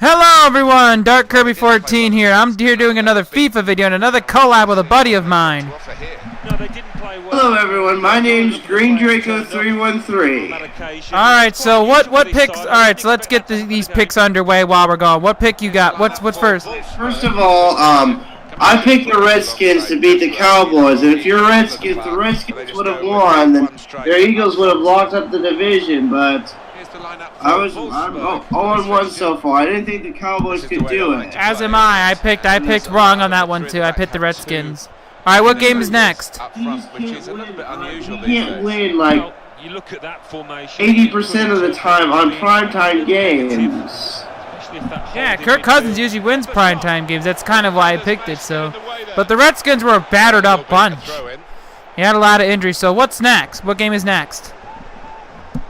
Hello everyone, Dark Kirby 14 here. I'm here doing another FIFA video and another collab with a buddy of mine. Hello everyone, my name's Green Draco 313. Alright, so what picks? Alright, so let's get these picks underway while we're going. What pick you got? What's first? First of all, I picked the Redskins to beat the Cowboys, and if you're Redskins, the Redskins would have won, then their Eagles would have locked up the division, but I'm 0-1 so far. I didn't think the Cowboys could do it. As am I. I picked wrong on that one too. I picked the Redskins. Alright, what game is next? You can't win like 80% of the time on primetime games. Yeah, Kirk Cousins usually wins primetime games. That's kind of why I picked it. So, but the Redskins were a battered up bunch. He had a lot of injuries. So what's next? What game is next?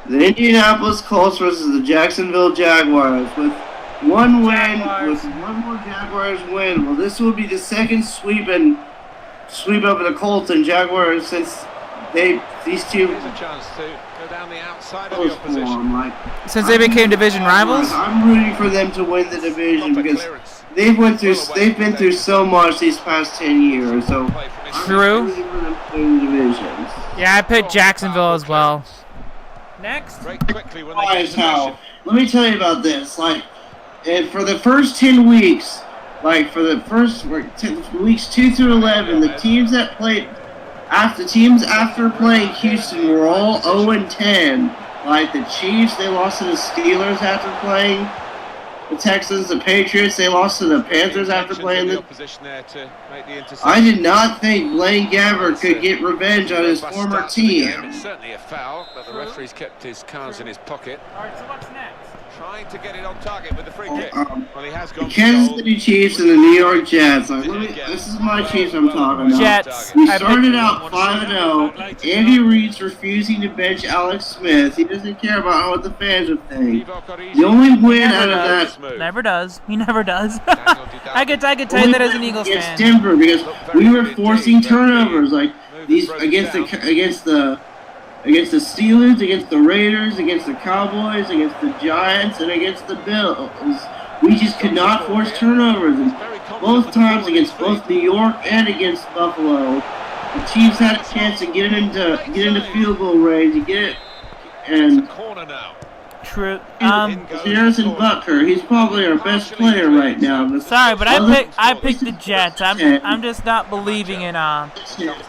The Indianapolis Colts versus the Jacksonville Jaguars. With one more Jaguars win. Well, this will be the second sweep over the Colts and Jaguars since these two since they became division rivals. I'm rooting for them to win the division because they've been through so much these past 10 years. So true. I'm rooting for them to win the divisions. Yeah, I picked Jacksonville as well. Next. Let me tell you about this. And for the first 10 weeks, weeks 2 through 11, the teams that played after playing Houston were all 0-10. Like the Chiefs, they lost to the Steelers after playing the Texans. The Patriots, they lost to the Panthers after playing the. I did not think Blaine Gabbert could get revenge on his former team. It's certainly a foul, but the referee's kept his cards in his pocket. All right, so what's next? Trying to get it on target with the free kick. Well, he has gone. The Kansas City Chiefs and the New York Jets. This is my Chiefs I'm talking about. Jets. We started out 5-0. Andy Reid's refusing to bench Alex Smith. He doesn't care about what the fans would think. The only win out of that never does. He never does. I could tell you that as an Eagles fan. Against Denver because we were forcing turnovers like these against the Steelers, against the Raiders, against the Cowboys, against the Giants, and against the Bills. We just could not force turnovers. And both times against both New York and against Buffalo, the Chiefs had a chance to get into field goal range, to get it, and true. Harrison Butker, he's probably our best player right now. Sorry, but I picked the Jets. I'm just not believing in them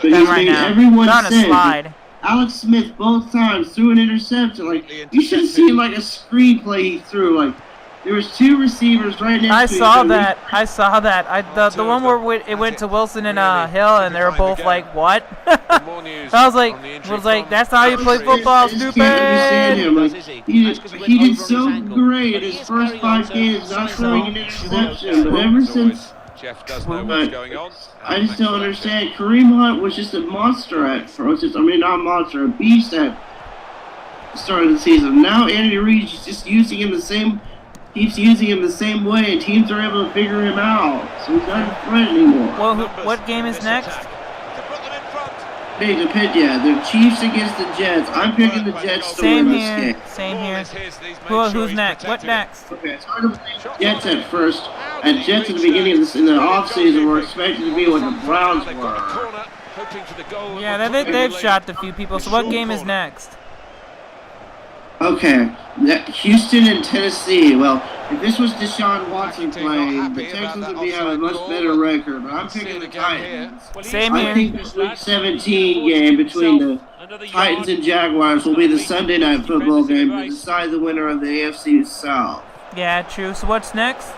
right now. Everyone on a slide. Alex Smith both times threw an interception. Like you should have seen like a screenplay he threw. Like there was two receivers right next to each other. I saw that. The one where it went to Wilson and Hill, and they were both like, "What?" I was like, "That's how you play football, stupid." He did so great in his first 5 games, not throwing an interception, but ever since. Jeff does know what's going on. I just don't understand. Kareem Hunt was just a monster at first. Not a monster, a beast at the start of the season. Now Andy Reid's just using him the same. Keeps using him the same way, and teams are able to figure him out. So he's not a threat anymore. Well, what game is next? The Chiefs against the Jets. I'm picking the Jets to win this game. Same here. Who's next? What next? Okay, it's hard to play Jets at first. And Jets at the beginning of this in the offseason were expected to be what the Browns were. Yeah, they've shot a few people. So what game is next? Okay, Houston and Tennessee. Well, if this was Deshaun Watson playing, the Texans would have a much better record. But I'm picking the Titans. Same here. I think this Week 17 game between the Titans and Jaguars will be the Sunday night football game to decide the winner of the AFC South. Yeah, true. So what's next?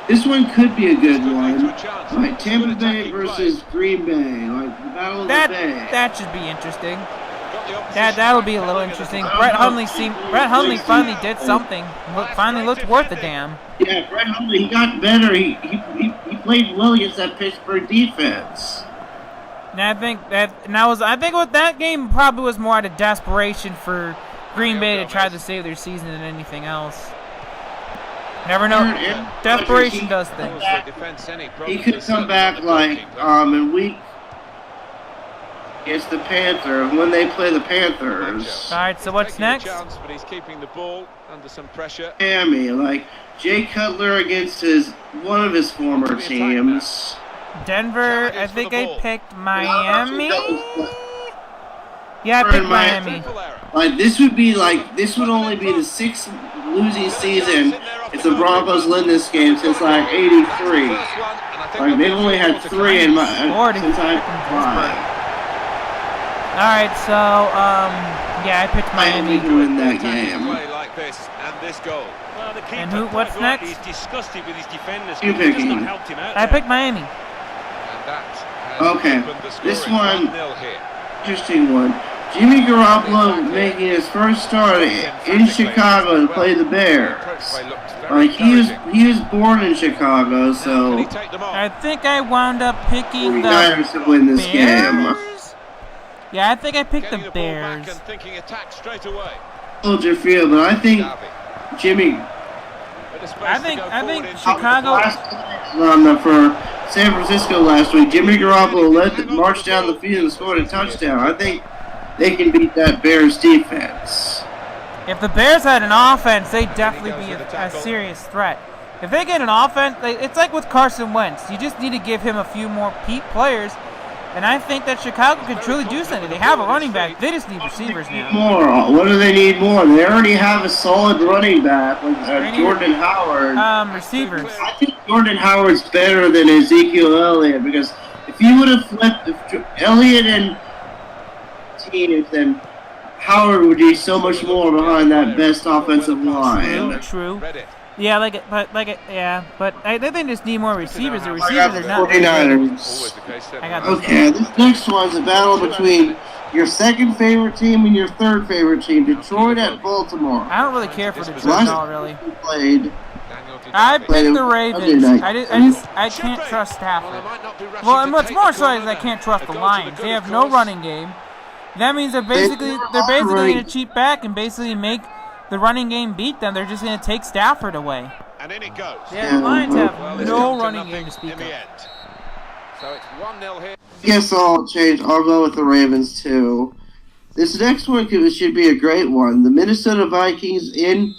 This one could be a good one. Like Tampa Bay versus Green Bay. Like the Battle of the Bay. That should be interesting. That'll be a little interesting. Brett Hundley finally did something. Finally looked worth a damn. Yeah, Brett Hundley, he got better. He played well against that Pittsburgh defense. And I think with that game probably was more out of desperation for Green Bay to try to save their season than anything else. Never know. Desperation does things. He could come back like in week against the Panthers when they play the Panthers. All right, so what's next? Chance, but he's keeping the ball under some pressure. Miami, like Jay Cutler against one of his former teams. Denver, I think I picked Miami. Yeah, I picked Miami. Like this would only be the 6th losing season if the Broncos win this game since like '83. Like they've only had 3 since I. All right, so yeah, I picked Miami to win that game. And who? What's next? He's disgusted with his defenders. You picking? I picked Miami. Okay, this one, interesting one. Jimmy Garoppolo making his first start in Chicago to play the Bears. Like he was born in Chicago, so I think I wound up picking the Bears to win this game. Yeah, I think I picked the Bears. Hold your field, but I think Jimmy. I think Chicago. For San Francisco last week, Jimmy Garoppolo marched down the field and scored a touchdown. I think they can beat that Bears defense. If the Bears had an offense, they'd definitely be a serious threat. If they get an offense, it's like with Carson Wentz. You just need to give him a few more players, and I think that Chicago can truly do something. They have a running back. They just need receivers now. What do they need more? They already have a solid running back with Jordan Howard. Receivers. I think Jordan Howard's better than Ezekiel Elliott because if you would have flipped Elliott and teams, then Howard would do so much more behind that best offensive line. True. Yeah, but I think they just need more receivers. The receivers are not. 49ers. Okay, this next one's a battle between your second favorite team and your third favorite team, Detroit at Baltimore. I don't really care for Detroit at all, really. Played. I picked the Ravens. I can't trust Stafford. Well, and what's more so is I can't trust the Lions. They have no running game. That means they're basically going to cheat back and basically make the running game beat them. They're just going to take Stafford away. And in it goes. Yeah, the Lions have no running game to speak of. So it's 1-0 here. Guess I'll go with the Ravens too. This next one should be a great one. The Minnesota Vikings in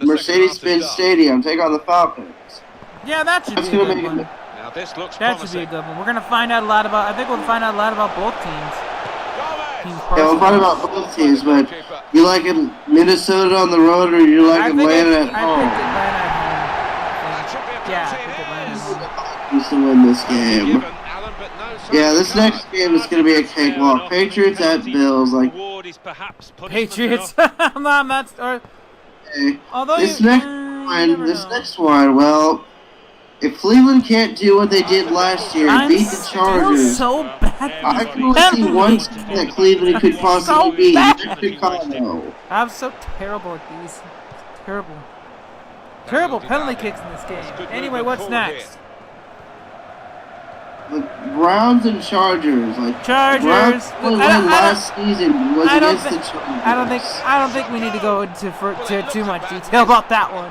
Mercedes-Benz Stadium take on the Falcons. Yeah, that should be a good one. That should be a good one. We're going to find out a lot about. I think we'll find out a lot about both teams. Yeah, we'll find out about both teams, but you like Minnesota on the road or you like Atlanta at home? I picked Atlanta at home. Yeah, I picked Atlanta at home. Used to win this game. Yeah, this next game is going to be a cakewalk. Patriots at Bills. Patriots? I'm not. This next one, well. If Cleveland can't do what they did last year and beat the Chargers, so bad. I can only see one team that Cleveland could possibly beat. That's Chicago. I'm so terrible at these. Terrible penalty kicks in this game. Anyway, what's next? The Browns and Chargers. Chargers. Last season was against the Chargers. I don't think we need to go into too much detail about that one.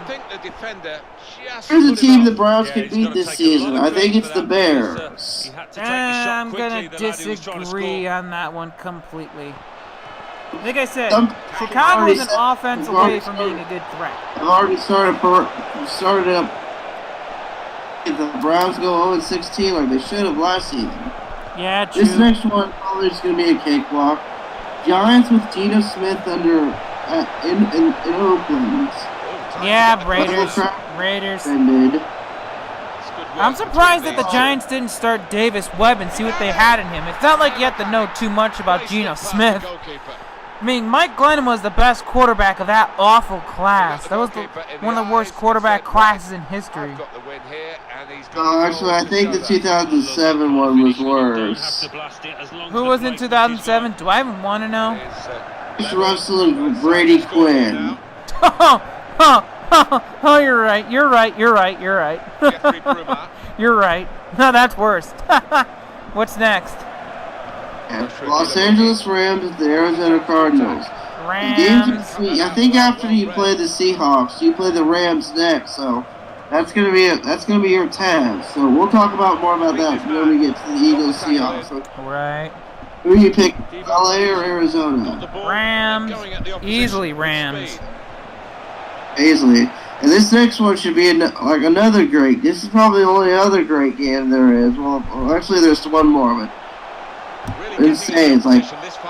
There's a team the Browns could beat this season. I think it's the Bears. I'm going to disagree on that one completely. Like I said, Chicago is an offense away from being a good threat. I've already started up. If the Browns go 0-16 like they should have last season. Yeah, true. This next one probably is going to be a cakewalk. Giants with Geno Smith in Oakland. Yeah, Raiders. I'm surprised that the Giants didn't start Davis Webb and see what they had in him. It's not like you have to know too much about Geno Smith. I mean, Mike Glennon was the best quarterback of that awful class. That was one of the worst quarterback classes in history. Actually, I think the 2007 one was worse. Who was in 2007? Do I even want to know? It's Russell and Brady Quinn. Oh, you're right. You're right. No, that's worse. What's next? Los Angeles Rams and the Arizona Cardinals. Rams. I think after you play the Seahawks, you play the Rams next. So That's gonna be your test. So we'll talk about more about that when we get to the Eagles Seahawks. So, Right. who do you pick, LA or Arizona? Rams. Easily Rams. Easily. And this next one should be like another great. This is probably the only other great game there is. Well, actually, there's one more, but insane. It's like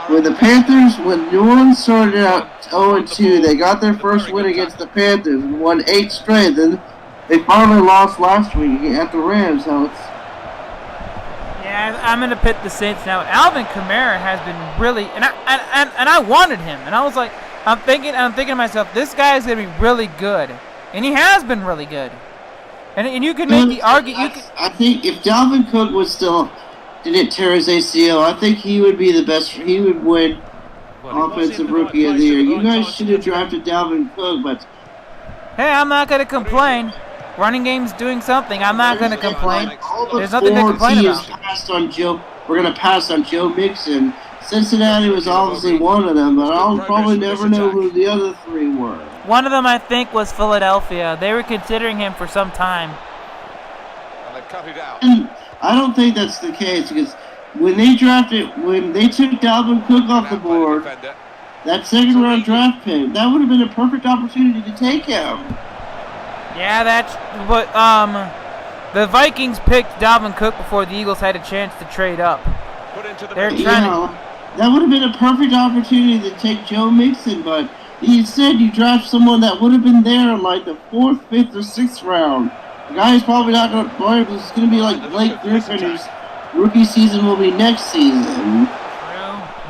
when the Panthers, when New Orleans started out 0-2, they got their first win against the Panthers and won 8 straight. Then they finally lost last week at the Rams. So it's I'm gonna pick the Saints now. Alvin Kamara has been really, and I wanted him, and I was like, I'm thinking to myself, this guy is gonna be really good, and he has been really good, and you could make the argument. I think if Dalvin Cook didn't tear his ACL, I think he would be the best. He would win Offensive Rookie of the Year. You guys should have drafted Dalvin Cook, but hey, I'm not gonna complain. Running game's doing something. I'm not going to complain. There's nothing to complain about. We're going to pass on Joe Mixon. Cincinnati was obviously one of them, but I'll probably never know who the other 3 were. One of them, I think, was Philadelphia. They were considering him for some time. And they've cut it out. And I don't think that's the case, because when they took Dalvin Cook off the board, that second-round draft pick, that would have been a perfect opportunity to take him. Yeah, that's what the Vikings picked Dalvin Cook before the Eagles had a chance to trade up. They're trying that would have been a perfect opportunity to take Joe Mixon, but instead you draft someone that would have been there in like the 4th, 5th, or 6th round. The guy's probably not going to play. It's going to be like Blake Griffin, whose rookie season will be next season.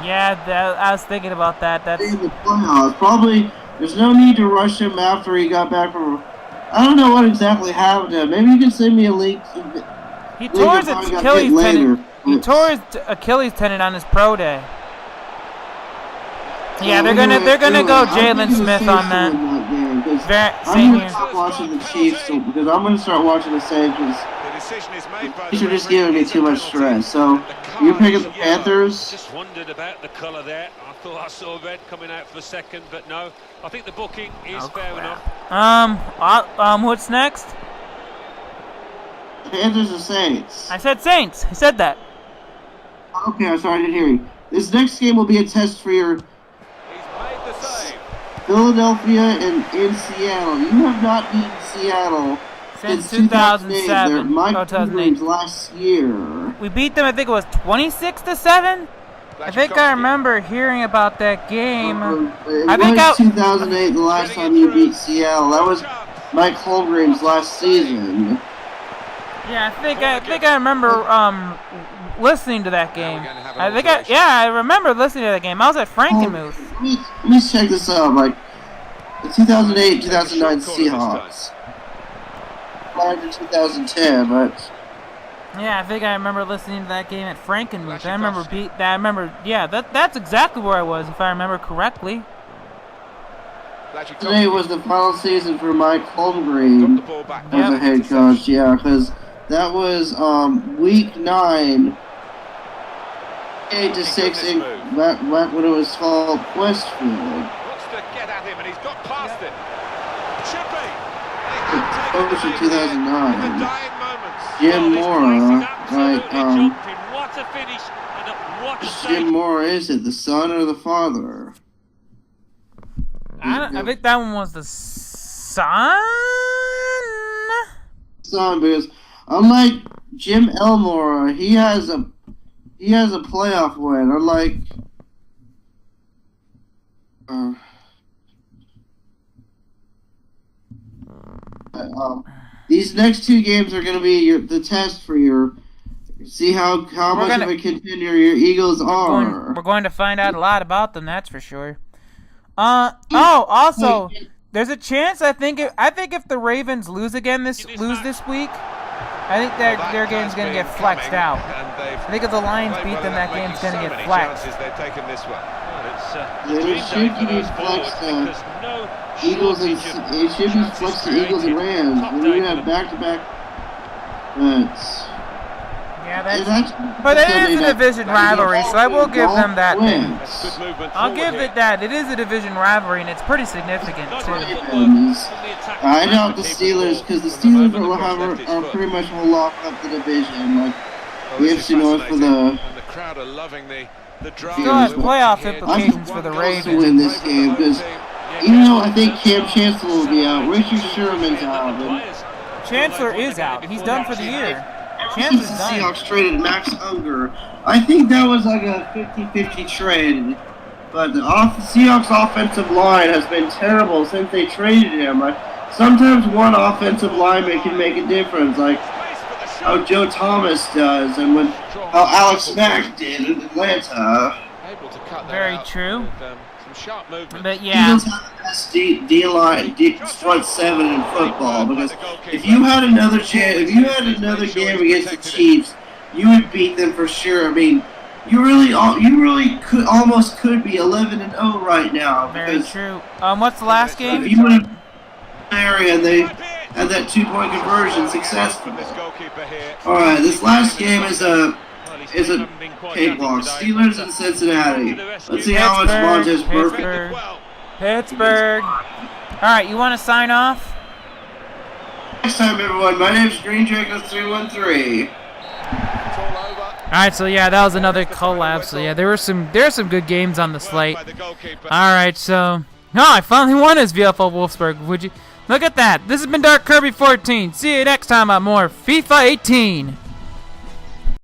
Yeah, I was thinking about that. That's in the playoffs. Probably there's no need to rush him after he got back from. I don't know what exactly happened to him. Maybe you can send me a link. He tore his Achilles tendon. He tore his Achilles tendon on his pro day. Yeah, they're gonna go Jalen Smith on that. I'm gonna stop watching the Chiefs because I'm gonna start watching the Saints. These are just giving me too much stress. So you're picking the Panthers. Just wondered about the colour there. I thought I saw red coming out for a second, but no. I think the booking is fair enough. What's next? Panthers or Saints? I said Saints. I said that. Okay, I'm sorry, I didn't hear you. This next game will be a test for your Philadelphia and in Seattle. You have not beaten Seattle since 2007. They're Mike Holmgren's last year. We beat them, I think it was 26-7. I think I remember hearing about that game. It was 2008, the last time you beat Seattle. That was Mike Holmgren's last season. Yeah, I think I remember listening to that game. I remember listening to that game. I was at Frankenmuth. Let me check this out. Like the 2008-2009 Seahawks. Prior to 2010, but. Yeah, I think I remember listening to that game at Frankenmuth. That's exactly where I was, if I remember correctly. Today was the final season for Mike Holmgren as a head coach. Yeah, because that was week 9, 8-6, back when it was called Westfield. Wants to get at him, and he's got past it. Should be. Coach in 2009. Jim Mora, Jim Mora, is it the son or the father? I think that one was the son. Son, because unlike Jim Elmore, he has a playoff win. Unlike these next 2 games are going to be the test for your. See how much of a contender your Eagles are. We're going to find out a lot about them. That's for sure. Also, there's a chance. I think if the Ravens lose this week, I think their game's going to get flexed out. I think if the Lions beat them, that game's going to get flexed. It should be flexed. Eagles and it should be flexed to Eagles and Rams. We're going to have back-to-back bets. Yeah, but it is a division rivalry, so I will give them that. I'll give it that. It is a division rivalry, and it's pretty significant, too. I doubt the Steelers, because the Steelers are pretty much will lock up the division. Like, we have to know for the crowd are loving the still has playoff implications for the Ravens. To win this game, because even though I think Cam Chancellor will be out, Richard Sherman's out. Chancellor is out. He's done for the year. The Seahawks traded Max Unger. I think that was like a 50-50 trade. But the Seahawks offensive line has been terrible since they traded him. Like, sometimes one offensive lineman can make a difference, like how Joe Thomas does, and how Alex Mack did in Atlanta. Very true. Some sharp movement. But He yeah. doesn't have the best D-line, front seven in football, because if you had another chance, if you had another game against the Chiefs, you would beat them for sure. I mean, you really could almost be 11-0 right now. Very true. What's the last game? If you would have area and they had that 2-point conversion successfully. All right, this last game is a cakewalk. Steelers and Cincinnati. Let's see how much Montez Burfict. Pittsburgh. All right, you want to sign off? Next time, everyone. My name's Green Draco 313. All right, so yeah, that was another collab. So yeah, there were some good games on the slate. All right, so I finally won as VFL Wolfsburg. Would you look at that? This has been Dark Kirby 14. See you next time on more FIFA 18.